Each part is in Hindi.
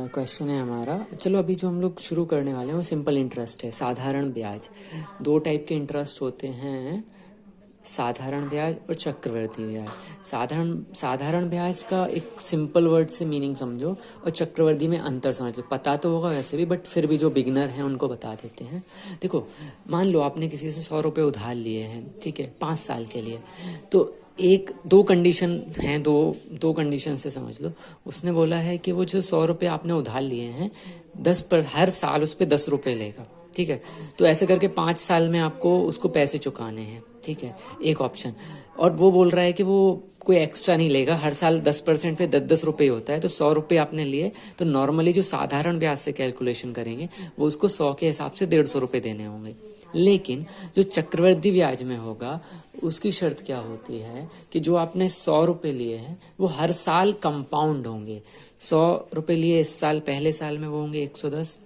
क्वेश्चन है हमारा। चलो अभी जो हम लोग शुरू करने वाले हैं वो सिंपल इंटरेस्ट है, साधारण ब्याज। दो टाइप के इंटरेस्ट होते हैं, साधारण ब्याज और चक्रवृद्धि ब्याज। साधारण ब्याज का एक सिंपल वर्ड से मीनिंग समझो और चक्रवृद्धि में अंतर समझ लो। पता तो होगा वैसे भी, बट फिर भी जो बिगनर हैं उनको बता देते हैं। देखो, मान लो आपने किसी से 100 रुपये उधार लिए हैं, ठीक है, 5 साल के लिए। तो एक दो कंडीशन हैं, दो कंडीशन से समझ लो। उसने बोला है कि वो जो 100 रुपये आपने उधार लिए हैं, हर साल उस पर 10 रुपये लेगा, ठीक है। तो ऐसे करके 5 साल में आपको उसको पैसे चुकाने हैं, ठीक है, एक ऑप्शन। और वो बोल रहा है कि वो कोई एक्स्ट्रा नहीं लेगा, हर साल 10% पे 10-10 रुपये होता है। तो 100 रुपये आपने लिए, तो नॉर्मली जो साधारण ब्याज से कैलकुलेशन करेंगे वो उसको 100 के हिसाब से 150 रुपये देने होंगे। लेकिन जो चक्रवृद्धि ब्याज में होगा उसकी शर्त क्या होती है कि जो आपने 100 रुपये लिए हैं वो हर साल कंपाउंड होंगे। 100 रुपये लिए इस साल, पहले साल में वो होंगे 110,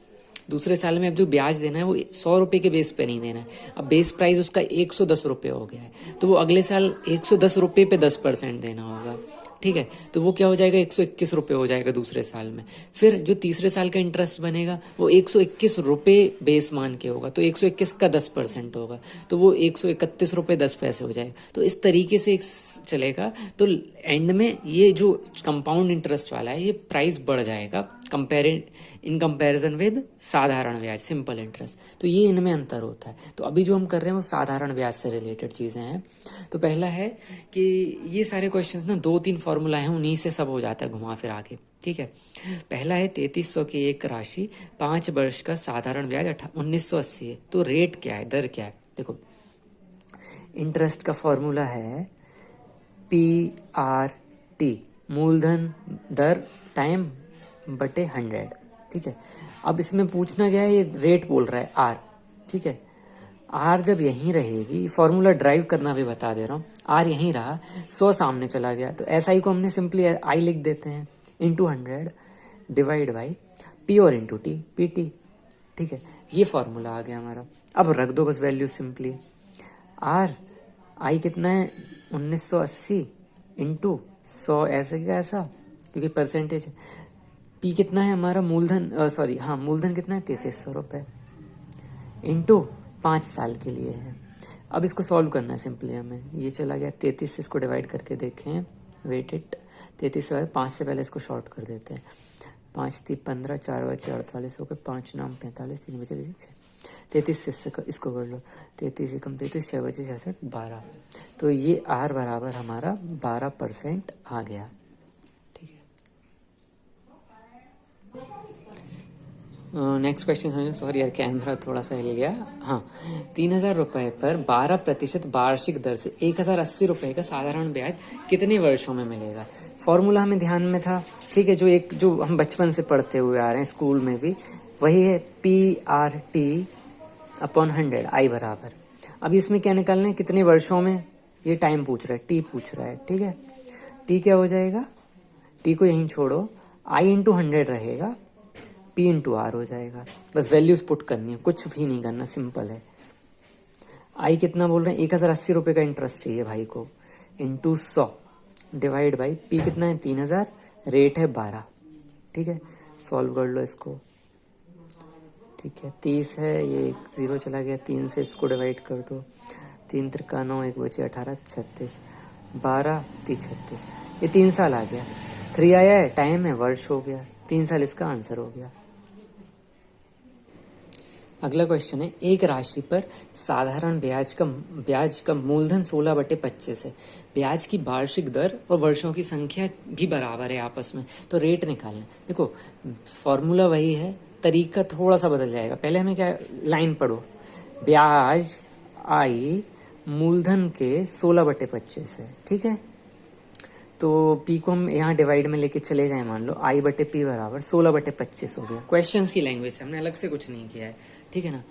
दूसरे साल में अब जो ब्याज देना है वो 100 रुपये के बेस पे नहीं देना है। अब बेस प्राइस उसका 110 रुपये हो गया है, तो वो अगले साल 110 रुपये पे 10% देना होगा, ठीक है। तो वो क्या हो जाएगा, 121 रुपये हो जाएगा दूसरे साल में। फिर जो तीसरे साल का इंटरेस्ट बनेगा वो 121 रुपये बेस मान के होगा, तो 121 का 10% होगा, तो वो 131 रुपये 10 पैसे हो जाएगा। तो इस तरीके से चलेगा। तो एंड में ये जो कंपाउंड इंटरेस्ट वाला है ये प्राइस बढ़ जाएगा इन कंपैरिजन विद साधारण ब्याज, सिंपल इंटरेस्ट। तो ये इनमें अंतर होता है। तो अभी जो हम कर रहे हैं वो साधारण ब्याज से रिलेटेड चीज़ें हैं। तो पहला है कि ये सारे क्वेश्चंस ना 2-3 फॉर्मूला हैं, उन्हीं से सब हो जाता है घुमा फिरा के, ठीक है। पहला है 3300 की एक राशि, 5 वर्ष का साधारण ब्याज 1980 है। तो रेट क्या है, दर क्या है? देखो, इंटरेस्ट का फॉर्मूला है PRT, मूलधन दर टाइम बटे 100, ठीक है। अब इसमें पूछना क्या है, ये रेट बोल रहा है R, ठीक है। R जब यहीं रहेगी, फॉर्मूला ड्राइव करना भी बता दे रहा हूँ, R यहीं रहा, 100 सामने चला गया, तो SI को हमने सिंपली I लिख देते हैं, इंटू 100 डिवाइड बाई P और इंटू T, PT, ठीक है। ये फॉर्मूला आ गया हमारा। अब रख दो बस वैल्यू सिंपली। I कितना है, 1980 इंटू 100, ऐसे क्या ऐसा, क्योंकि परसेंटेज है। P कितना है हमारा, मूलधन मूलधन कितना है, 3300 रुपये, इंटू 5 साल के लिए है। अब इसको सॉल्व करना है सिंपली हमें। ये चला गया 33 से, इसको डिवाइड करके देखें, वेट इट, 33 से 5 से पहले इसको शॉर्ट कर देते हैं। 5 3 15, 4 बचे 48 हो गए, 5 9 45, 3 बचे 6, 33 से इसको कर लो, 33 कम 33, 6 बचे 66, 12। तो ये R बराबर हमारा 12% आ गया, ठीक है। नेक्स्ट क्वेश्चन समझो। सॉरी यार, कैमरा थोड़ा सा हिल गया। हाँ, 3000 रुपये पर 12% वार्षिक दर से 1080 रुपये का साधारण ब्याज कितने वर्षों में मिलेगा? फॉर्मूला हमें ध्यान में था, ठीक है, जो हम बचपन से पढ़ते हुए आ रहे हैं स्कूल में भी, वही है PRT अपॉन 100, I बराबर। अब इसमें क्या निकालना है, कितने वर्षों में, ये टाइम पूछ रहा है, T पूछ रहा है, ठीक है। T क्या हो जाएगा, T को यहीं छोड़ो, I इंटू 100 रहेगा, P इंटू R हो जाएगा। बस वैल्यूज पुट करनी है, कुछ भी नहीं करना, सिंपल है। I कितना बोल रहे हैं, 1080 रुपये का इंटरेस्ट चाहिए भाई को, इंटू 100 डिवाइड बाई P कितना है, 3000, रेट है 12, ठीक है। सॉल्व कर लो इसको, ठीक है। 30 है, ये 1 0 चला गया, 3 से इसको डिवाइड कर दो, 3 3 9, 1 बचे 18, 36, 12 3 36, ये 3 साल आ गया। 3 आया है, टाइम है, वर्ष हो गया, 3 साल इसका आंसर हो गया। अगला क्वेश्चन है, एक राशि पर साधारण ब्याज का मूलधन 16/25 है। ब्याज की वार्षिक दर और वर्षों की संख्या भी बराबर है आपस में, तो रेट निकालना है। देखो, फॉर्मूला वही है, तरीका थोड़ा सा बदल जाएगा। पहले हमें क्या, लाइन पढ़ो, ब्याज I मूलधन के 16/25 है, ठीक है। तो P को हम यहाँ डिवाइड में लेके चले जाएं, मान लो I/P बराबर 16/25 हो गया। क्वेश्चंस की लैंग्वेज से, हमने अलग से कुछ नहीं किया है, ठीक है ना।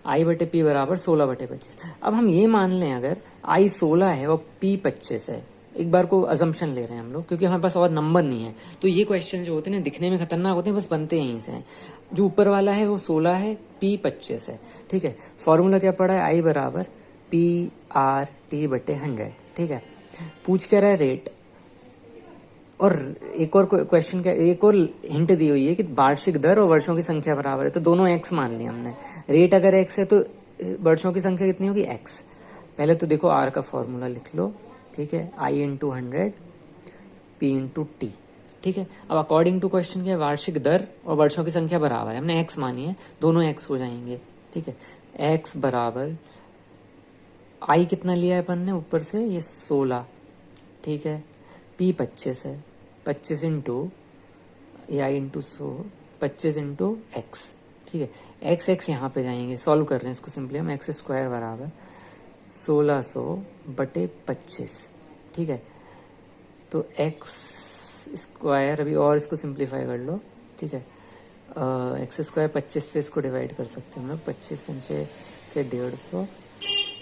I/P बराबर 16/25। अब हम ये मान लें अगर I 16 है और P 25 है, एक बार को अजम्पशन ले रहे हैं हम लोग, क्योंकि हमारे पास और नंबर नहीं है। तो ये क्वेश्चन जो होते हैं ना, दिखने में खतरनाक होते हैं, बस बनते यहीं से हैं। जो ऊपर वाला है वो 16 है, P 25 है, ठीक है। फॉर्मूला क्या पड़ा है, I बराबर PRT/100, ठीक है। पूछ क्या रहा है, रेट, और एक और क्वेश्चन क्या, एक और हिंट दी हुई है कि वार्षिक दर और वर्षों की संख्या बराबर है, तो दोनों एक्स मान लिया हमने। रेट अगर एक्स है तो वर्षों की संख्या कितनी होगी, एक्स। पहले तो देखो आर का फॉर्मूला लिख लो, ठीक है, I into 100 P into T, ठीक है। अब अकॉर्डिंग टू क्वेश्चन क्या है, वार्षिक दर और वर्षों की संख्या बराबर है, हमने एक्स मानी है, दोनों एक्स हो जाएंगे, ठीक है। एक्स बराबर आई कितना लिया है अपन ने ऊपर से, ये 16, ठीक है। पी 25 है, 25 इंटू आई इंटू 25 इंटू एक्स, ठीक है। एक्स एक्स यहाँ पे जाएंगे, सॉल्व कर रहे हैं इसको सिंपली हम। एक्स स्क्वायर बराबर 1600/25, ठीक है। तो एक्स स्क्वायर, अभी और इसको सिंप्लीफाई कर लो, ठीक है। एक्स स्क्वायर 25 से इसको डिवाइड कर सकते हैं हम लोग, 25 पंचे के 150,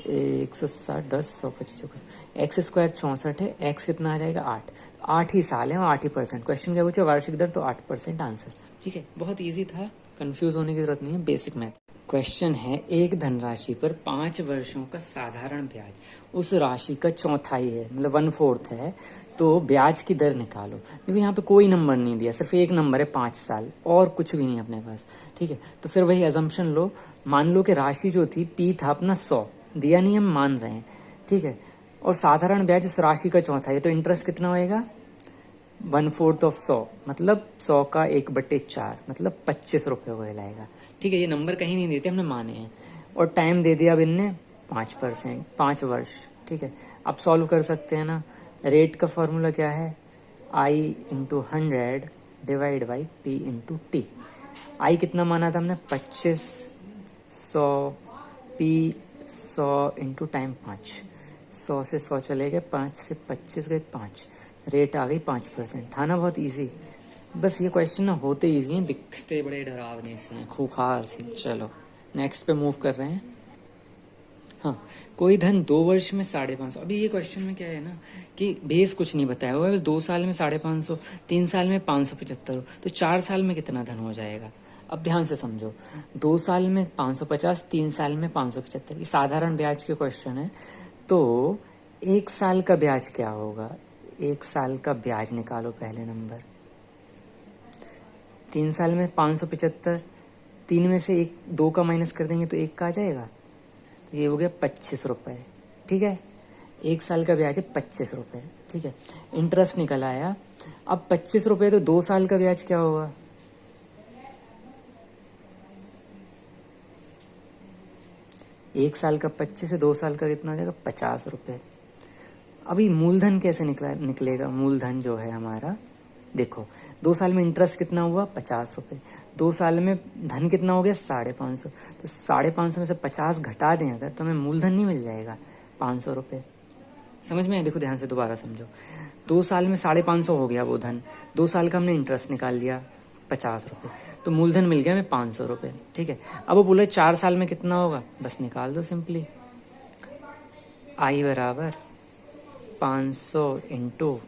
160, 10, 100, 25, एक्स स्क्वायर 64 है, एक्स कितना आ जाएगा 8, तो 8 ही साल है और 8%। क्वेश्चन क्या पूछे, वार्षिक दर, तो 8% आंसर, ठीक है। बहुत ईजी था, कंफ्यूज होने की जरूरत नहीं है, बेसिक मैथ। क्वेश्चन है, एक धनराशि पर 5 वर्षों का साधारण ब्याज उस राशि का चौथाई है, मतलब 1/4 है, तो ब्याज की दर निकालो। देखो यहाँ पे कोई नंबर नहीं दिया, सिर्फ एक नंबर है 5 साल, और कुछ भी नहीं अपने पास, ठीक है। तो फिर वही अजम्पशन लो, मान लो कि राशि जो थी पी था अपना 100, दिया नहीं, हम मान रहे हैं, ठीक है। और साधारण ब्याज उस राशि का चौथाई है, तो इंटरेस्ट कितना होएगा, 1/4 ऑफ 100, मतलब 100 का 1/4, मतलब 25 रुपये को लाएगा, ठीक है। ये नंबर कहीं नहीं देते, हमने माने हैं। और टाइम दे दिया अब इनने 5%, 5 वर्ष, ठीक है। अब सॉल्व कर सकते हैं ना। रेट का फॉर्मूला क्या है, I into 100 divide by P into T. I कितना माना था हमने, 25, 100, पी 100 इंटू टाइम 5, 100 से 100 चले गए, 5 से 25 गए 5, रेट आ गई 5%। था ना बहुत इजी। बस ये क्वेश्चन ना होते इजी हैं, दिखते बड़े डरावने से हैं, खूंखार से। चलो नेक्स्ट पे मूव कर रहे हैं। हाँ, कोई धन 2 वर्ष में 550। अभी ये क्वेश्चन में क्या है ना कि बेस कुछ नहीं बताया हुआ है, बस 2 साल में 550, 3 साल में 575, तो 4 साल में कितना धन हो जाएगा। अब ध्यान से समझो, 2 साल में 550, 3 साल में 575, ये साधारण ब्याज के क्वेश्चन है। तो 1 साल का ब्याज क्या होगा, 1 साल का ब्याज निकालो पहले नंबर। 3 साल में 575, 3 में से 2 का माइनस कर देंगे तो 1 का आ जाएगा, तो ये हो गया 25 रुपये, ठीक है। 1 साल का ब्याज है 25 रुपये, ठीक है। इंटरेस्ट निकल आया। अब 25 रुपये, तो 2 साल का ब्याज क्या होगा, एक साल का 25 से 2 साल का कितना हो जाएगा, 50 रुपये। अभी मूलधन कैसे निकलेगा, मूलधन जो है हमारा, देखो 2 साल में इंटरेस्ट कितना हुआ, 50 रुपये, 2 साल में धन कितना हो गया, 550, तो 550 में से 50 घटा दें अगर, तो हमें मूलधन नहीं मिल जाएगा 500 रुपये। समझ में, देखो ध्यान से दोबारा समझो। 2 साल में 550 हो गया वो धन, 2 साल का हमने इंटरेस्ट निकाल लिया 50 रुपये, तो मूलधन मिल गया हमें 500 रुपये, ठीक है। अब वो बोले 4 साल में कितना होगा, बस निकाल दो सिंपली। आई बराबर 500 इंटू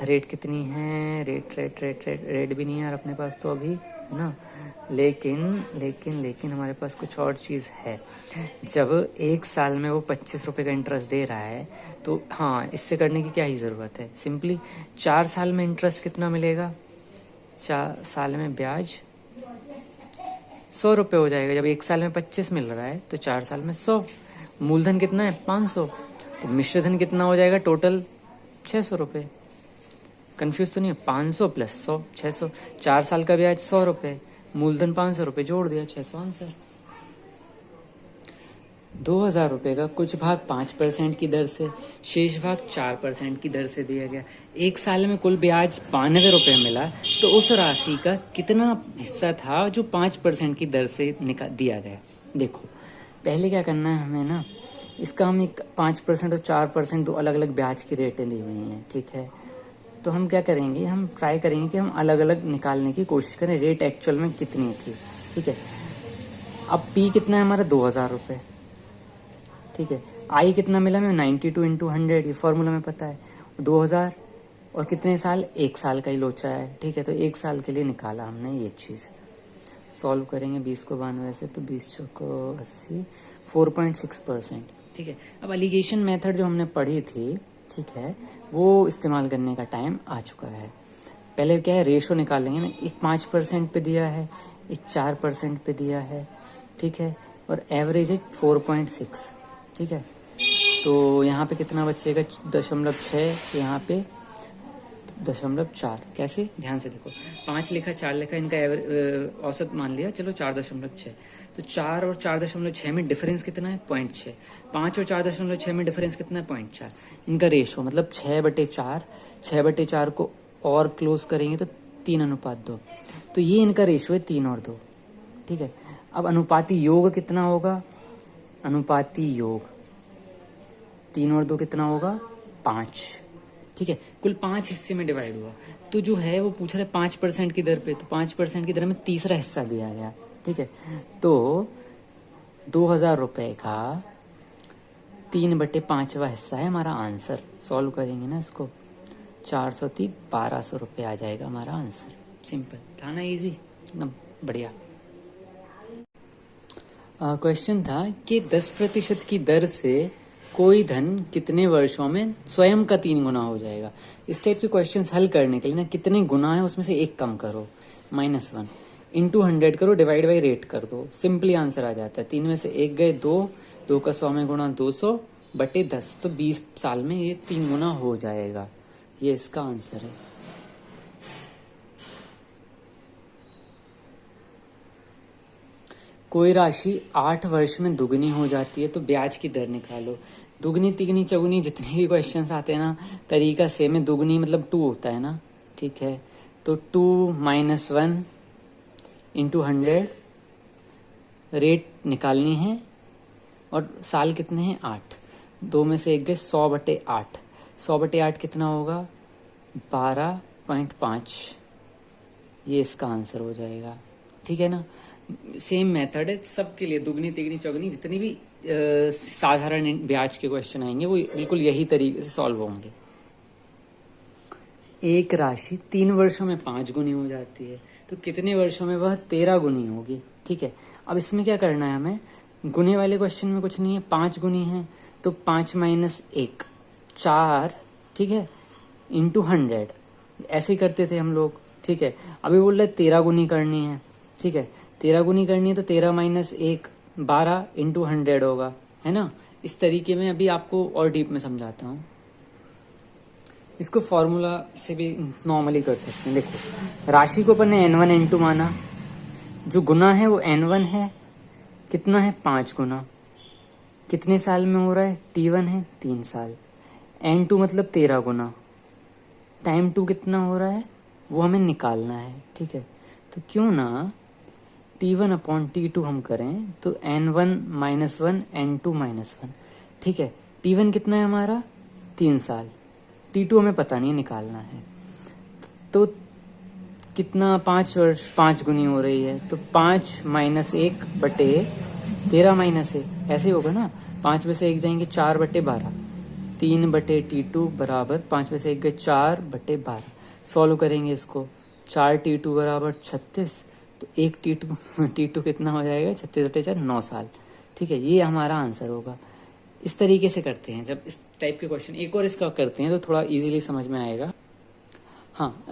रेट कितनी है, रेट भी नहीं है यार अपने पास तो अभी, है ना। लेकिन हमारे पास कुछ और चीज़ है। जब 1 साल में वो 25 रुपये का इंटरेस्ट दे रहा है, तो हाँ, इससे करने की क्या ही ज़रूरत है, सिंपली 4 साल में इंटरेस्ट कितना मिलेगा, 4 साल में ब्याज 100 रुपये हो जाएगा। जब 1 साल में 25 मिल रहा है, तो 4 साल में 100, मूलधन कितना है 500, तो मिश्रधन कितना हो जाएगा टोटल 600 रुपये। कंफ्यूज तो नहीं है, 500 प्लस 100, 600, 4 साल का ब्याज 100 रुपये, मूलधन 500 रुपये, जोड़ दिया 600 आंसर। 2000 रुपये का कुछ भाग 5% की दर से, शेष भाग 4% की दर से दिया गया। 1 साल में कुल ब्याज 92 रुपये मिला, तो उस राशि का कितना हिस्सा था जो 5% की दर से दिया गया। देखो पहले क्या करना है हमें ना, इसका हम एक 5% और 4% दो अलग अलग ब्याज की रेटें दी हुई हैं, ठीक है। तो हम क्या करेंगे, हम ट्राई करेंगे कि हम अलग अलग निकालने की कोशिश करें, रेट एक्चुअल में कितनी थी, ठीक है। अब पी कितना है हमारा, 2000 रुपये, ठीक है। आई कितना मिला हमें, 92 इंटू 100, ये फॉर्मूला में पता है। 2000 और कितने साल, 1 साल का ही लोचा है, ठीक है। तो 1 साल के लिए निकाला हमने ये चीज़। सॉल्व करेंगे 20 को 92 से, तो 20 चौको 80, 4.6%, ठीक है। अब एलिगेशन मेथड जो हमने पढ़ी थी, ठीक है, वो इस्तेमाल करने का टाइम आ चुका है। पहले क्या है, रेशो निकालेंगे ना, एक 5% पे दिया है, एक 4% पे दिया है, ठीक है, और एवरेज है 4.6, ठीक है। तो यहाँ पे कितना बचेगा, 0.6, यहाँ पे 0.4। कैसे, ध्यान से देखो, 5 लिखा 4 लिखा, इनका औसत मान लिया, चलो 4.6। तो 4 और 4.6 में डिफरेंस कितना है, 0.6। 5 और 4.6 में डिफरेंस कितना है, 0.4। इनका रेशो मतलब 6/4, 6/4 को और क्लोज करेंगे तो 3:2। तो ये इनका रेशो है 3 और 2, ठीक है। अब अनुपाती योग कितना होगा, अनुपाती योग 3 और 2 कितना होगा, 5, ठीक है। कुल 5 हिस्से में डिवाइड हुआ, तो जो है वो पूछ रहा है 5% की दर पे, तो 5% की दर में तीसरा हिस्सा दिया गया, ठीक है। तो 2,000 रुपये का 3/5वां हिस्सा है हमारा आंसर। सॉल्व करेंगे ना इसको, 430, 1200 रुपये आ जाएगा हमारा आंसर। सिंपल था ना, इजी, एकदम बढ़िया। क्वेश्चन था कि 10% की दर से कोई धन कितने वर्षों में स्वयं का 3 गुना हो जाएगा। इस टाइप के क्वेश्चंस हल करने के लिए ना, कितने गुना है उसमें से एक कम करो, -1 इंटू 100 करो, डिवाइड बाई रेट कर दो, सिंपली आंसर आ जाता है। 3 में से 1 गए 2, 2 का 100 में गुणा 200/10, तो 20 साल में ये 3 गुना हो जाएगा। ये इसका आंसर है। कोई राशि 8 वर्ष में दुगनी हो जाती है तो ब्याज की दर निकालो। दुगनी तिगनी चौगुनी जितने भी क्वेश्चंस आते हैं ना, तरीका सेम है। दुगनी मतलब 2 होता है ना, ठीक है। तो 2 - 1 इंटू 100, रेट निकालनी है, और साल कितने हैं, 8। 2 में से 1 गए 100/8, 100/8 कितना होगा, 12.5। ये इसका आंसर हो जाएगा, ठीक है ना। सेम मेथड है सबके लिए, दुगनी तिगनी चौगनी जितनी भी साधारण ब्याज के क्वेश्चन आएंगे वो बिल्कुल यही तरीके से सॉल्व होंगे। एक राशि 3 वर्षों में 5 गुनी हो जाती है, तो कितने वर्षों में वह 13 गुनी होगी, ठीक है। अब इसमें क्या करना है हमें, गुने वाले क्वेश्चन में कुछ नहीं है, 5 गुनी है, तो 5 - 1 4, ठीक है, इंटू 100, ऐसे ही करते थे हम लोग, ठीक है। अभी बोल रहे 13 गुनी करनी है, ठीक है। 13 गुनी करनी है तो 13 - 1 12 इंटू 100 होगा, है ना। इस तरीके में अभी आपको और डीप में समझाता हूँ। इसको फॉर्मूला से भी नॉर्मली कर सकते हैं। देखो, राशि को अपन ने n1 n2 माना, जो गुना है वो n1 है, कितना है 5 गुना, कितने साल में हो रहा है, t1 है 3 साल, n2 मतलब 13 गुना, टाइम 2 कितना हो रहा है वो हमें निकालना है, ठीक है। तो क्यों ना T1/T2 हम करें, तो n1 - 1 n2 - 1, ठीक है। T1 कितना है हमारा, 3 साल, T2 हमें पता नहीं निकालना है, तो कितना 5 वर्ष 5 गुनी हो रही है, तो 5 - 1/13 - 1 ऐसे होगा ना। 5 में से 1 जाएंगे 4/12, 3/T2 बराबर 5 में से 1 गए 4/12। सॉल्व करेंगे इसको, 4T2 बराबर 36, तो 1 T2 कितना हो जाएगा, 36/4 9 साल, ठीक है। ये हमारा आंसर होगा। इस तरीके से करते हैं जब इस टाइप के क्वेश्चन। एक और इसका करते हैं तो थोड़ा इजीली समझ में आएगा। हाँ,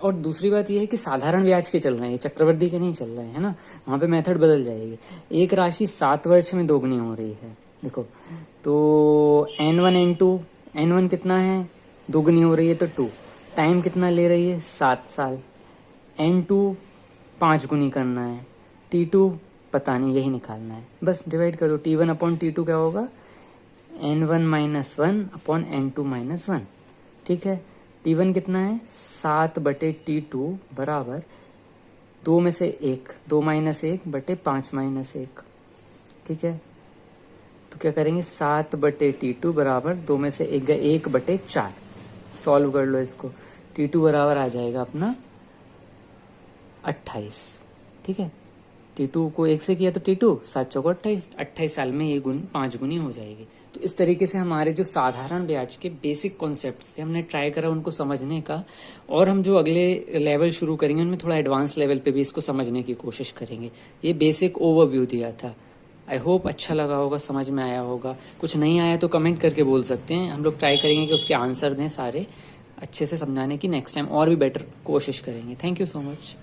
और दूसरी बात यह है कि साधारण ब्याज के चल रहे हैं, ये चक्रवृद्धि के नहीं चल रहे हैं, है ना। वहाँ पे मेथड बदल जाएगी। एक राशि 7 वर्ष में दोगुनी हो रही है, देखो, तो n1 n2, n1 कितना है, दोगुनी हो रही है तो 2, टाइम कितना ले रही है 7 साल, n2 5 गुनी करना है, T2 पता नहीं, यही निकालना है, बस डिवाइड कर दो। T1/T2 क्या होगा, n1 - 1/n2 - 1, ठीक है। T1 कितना है 7/T2 बराबर 2 में से 1, 2 - 1/5 - 1, ठीक है। तो क्या करेंगे, 7/T2 बराबर 2 में से 1 गए 1/4। सॉल्व कर लो इसको, T2 बराबर आ जाएगा अपना 28, ठीक है। T2 को 1 से किया तो T2 7 चौको 28, 28 साल में ये 5 गुनी हो जाएगी। तो इस तरीके से हमारे जो साधारण ब्याज के बेसिक कॉन्सेप्ट थे हमने ट्राई करा उनको समझने का, और हम जो अगले लेवल शुरू करेंगे उनमें थोड़ा एडवांस लेवल पे भी इसको समझने की कोशिश करेंगे। ये बेसिक ओवरव्यू दिया था। आई होप अच्छा लगा होगा, समझ में आया होगा। कुछ नहीं आया तो कमेंट करके बोल सकते हैं, हम लोग ट्राई करेंगे कि उसके आंसर दें सारे अच्छे से समझाने की। नेक्स्ट टाइम और भी बेटर कोशिश करेंगे। Thank you so much.